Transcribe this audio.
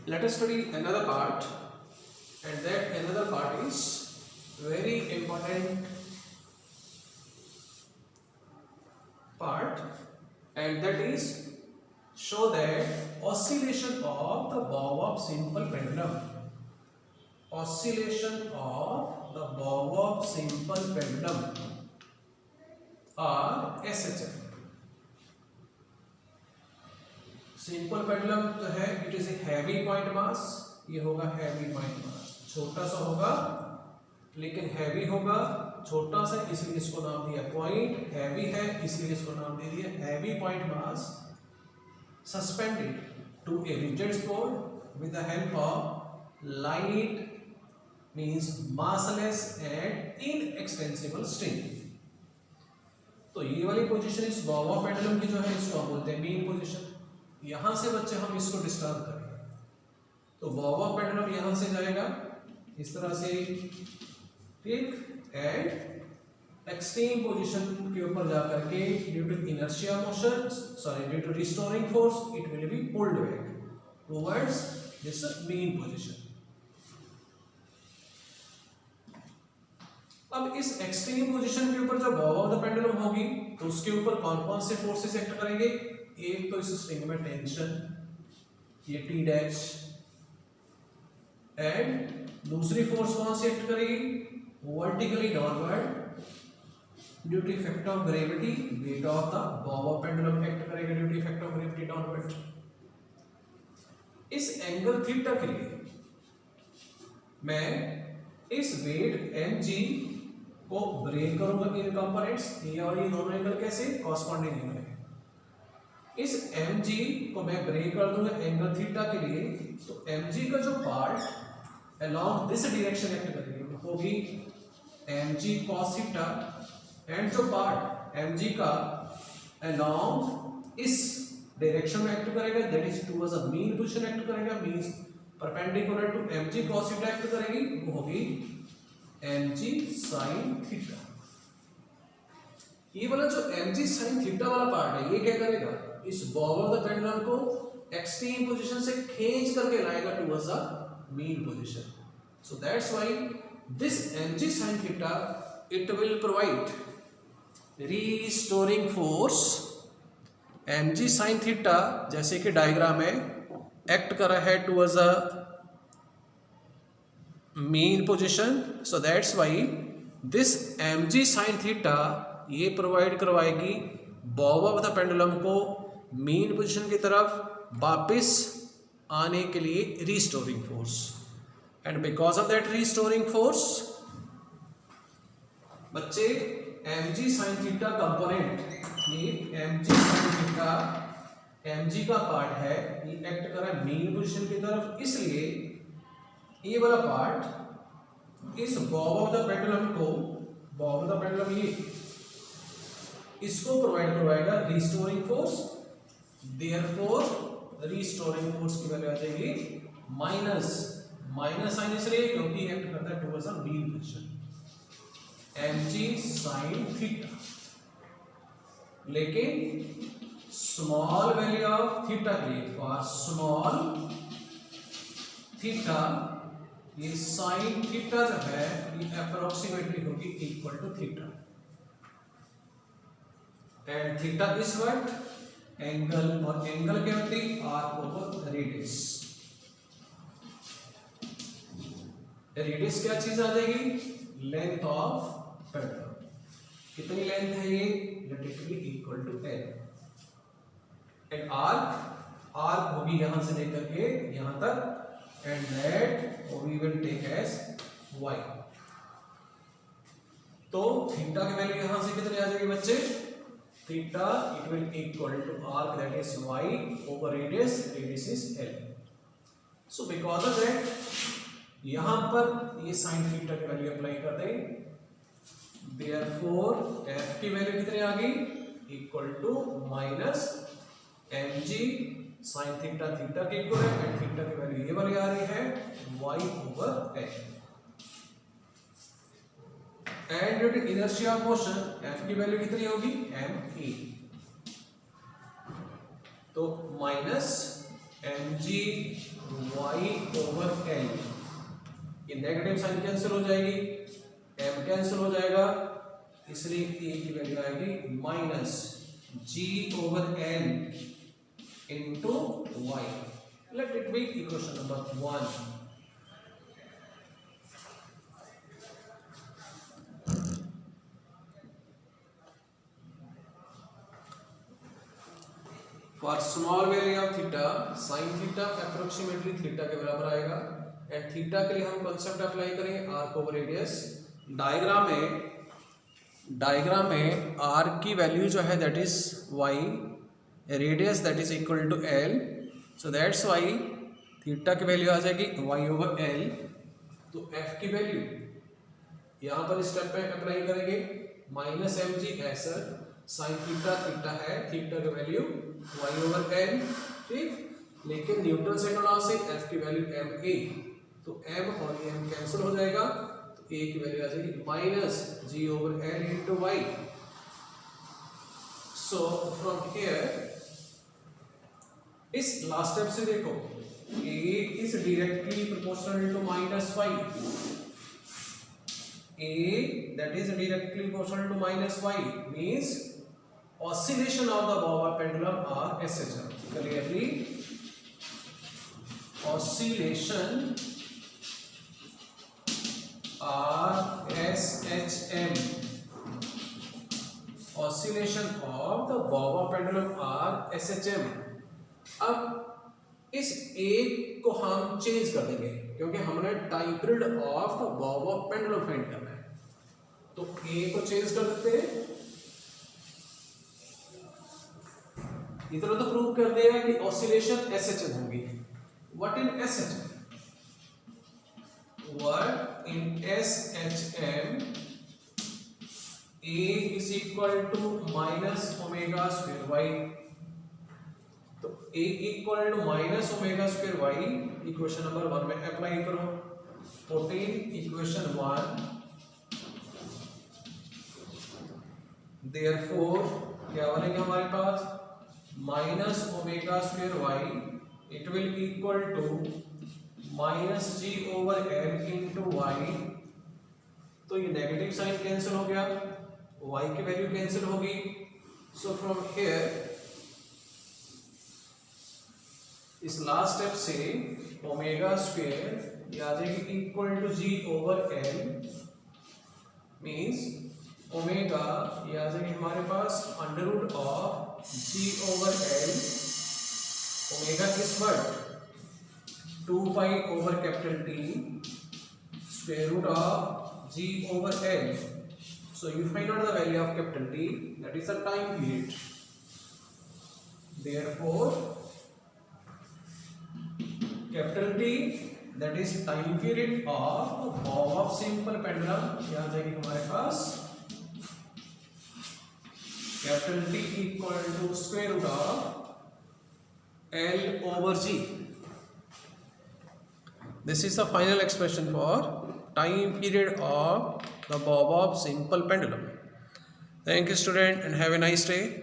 let us study another part, and that another part is very important part, and that is show that oscillation of the bob of simple pendulum. Oscillation of the bob of simple pendulum are SHM. Simple pendulum तो है, it is a heavy point मास, ये होगा heavy point मास, छोटा सा होगा लेकिन heavy होगा, छोटा सा इसलिए इसको नाम दिया पॉइंट, हैवी है इसलिए इसको नाम दे दिया heavy point mass, suspended to a rigid support with the help of light means massless and inextensible string. तो ये वाली पोजीशन इस बॉब ऑफ पेंडुलम की जो है इसको हम बोलते हैं मीन पोजीशन। यहां से बच्चे हम इसको डिस्टर्ब करेंगे तो बॉब ऑफ पेंडुलम यहां से जाएगा इस तरह से, ठीक, एंड एक्सट्रीम पोजीशन के ऊपर जाकर के due to inertia motion, sorry due to restoring force, it will be pulled back towards this mean position. अब इस एक्सट्रीम पोजीशन के ऊपर जब बॉब ऑफ द पेंडुलम होगी तो उसके ऊपर कौन कौन से फोर्सेस एक्ट करेंगे? एक तो इस स्ट्रिंग में टेंशन, ये टी डैश, एंड दूसरी फोर्स कौन सी एक्ट करेगी? Vertically downward due to effect of gravity, weight of the bob of pendulum act करेगा due to effect of gravity downward. इस एंगल थीटा के लिए मैं इस वेट mg को ब्रेक करूंगा इन कंपोनेंट्स, ये और ये दोनों एंगल कैसे कॉरस्पॉन्डिंग एंगल है। इस mg को मैं ब्रेक कर दूंगा एंगल थीटा के लिए, तो mg का जो part along this direction act करेगी वो होगी mg cos थीटा, एंड जो पार्ट mg का अलोंग इस डायरेक्शन में एक्ट करेगा that is towards a mean position act करेगा, means perpendicular to mg cos theta act करेगी, वो होगी mg sin थीटा। ये वाला जो mg sin थीटा वाला पार्ट है ये क्या करेगा? इस बॉब ऑफ द पेंडुलम को एक्सट्रीम पोजीशन से खींच करके लाएगा towards the mean position. So that's why this mg sin theta it will provide restoring force. mg sin theta जैसे कि डायग्राम में एक्ट कर रहा है towards the mean position, so that's why this mg sin theta ये provide करवाएगी Bob of the pendulum को mean position की तरफ वापस आने के लिए restoring force, and because of that restoring force बच्चे mg sin थीटा कंपोनेंट, ये mg sin थीटा mg का पार्ट है, ये एक्ट कर रहा है मीन पोजीशन की तरफ, इसलिए ये वाला पार्ट इस बॉब ऑफ द पेंडुलम को, बॉब ऑफ द पेंडुलम ये इसको प्रोवाइड करवाएगा restoring force. Therefore restoring force की वैल्यू आ जाएगी माइनस साइन, इसलिए क्योंकि एक्ट करता है towards the mean position mg sin theta, लेकिन स्मॉल वैल्यू ऑफ थीटा के लिए, फॉर स्मॉल थीटा ये साइन थीटा जो है ये अप्रोक्सीमेटली होगी equal to theta, and theta is what? Angle, और एंगल क्या होती है? Arc over radius. रेडियस क्या चीज आ जाएगी? Length of pendulum. कितनी लेंथ है ये? Let it be equal to l, and arc होगी यहां से लेकर के यहां तक, and that we will take as y। तो थीटा की वैल्यू यहां से कितनी आ जाएगी बच्चे? Theta it will equal to arc that is y over radius, radius is l। So because of that यहां पर ये sin थीटा की वैल्यू अप्लाई कर दें, देयरफॉर f की वैल्यू कितनी आ गई? Equal to minus mg sin theta, theta के इक्वल है, एंड थीटा की वैल्यू ये वाली आ रही है y over l, and due to inertia of motion f की वैल्यू कितनी होगी? ma, तो minus mg y over l, ये नेगेटिव साइन कैंसिल हो जाएगी, m कैंसिल हो जाएगा, इसलिए a की वैल्यू आएगी minus g over l into y. Late it B equation number 1. For small value of theta, sin theta approximately theta के बराबर आएगा. एंड थीटा के लिए हम कॉन्सेप्ट अप्लाई करेंगे आर्क ओवर रेडियस. डायग्राम में आर्क की वैल्यू जो है that is y, radius that is equal to l. So that's why theta की वैल्यू आ जाएगी y ओवर l. तो f की वैल्यू यहाँ पर स्टेप पे अप्लाई करेंगे माइनस एम जी ऐसा साइन थीटा है, थीटा की वैल्यू y ओवर l. ठीक, लेकिन न्यूटन सेकंड लॉ से f की वैल्यू एम ए, तो m और m कैंसिल हो जाएगा, तो a की वैल्यू आ जाएगी minus g over l into y. So from here इस लास्ट स्टेप से देखो a is directly proportional to minus y, a that is directly proportional to minus y means oscillation of the Bower pendulum are SHM. Clearly, oscillation are SHM. Oscillation of the Bower pendulum are SHM. अब इस एक को हम change कर देंगे क्योंकि हमने time period of the Bower pendulum find करना है, तो ए को चेंज कर देते हैं. इतना तो प्रूव कर देगा कि ऑसिलेशन एसएचएम होगी. What in SHM? What in SHM A is equal to minus omega square y. तो A equal to minus omega square y equation number 1 में अप्लाई करो. 14 इक्वेशन 1. देयरफॉर क्या बनेगा हमारे पास minus omega square y it will equal to minus g over l into y. तो ये negative sign cancel हो गया, वाई की वैल्यू कैंसिल होगी. सो फ्रॉम हियर इस लास्ट स्टेप से ओमेगा स्क्वायर ये आ जाएगी equal to g over l means omega ये आ जाएगी हमारे पास under root of g over l. Omega is what 2 pi over capital T square root of g over l. So you find out the value of capital T that is the time period. Therefore capital T that is time period of Bob of simple pendulum. ये आ जाएगी हमारे पास capital T equal to square root of L over G. This is the final expression for time period of the bob of simple pendulum. Thank you student and have a nice day.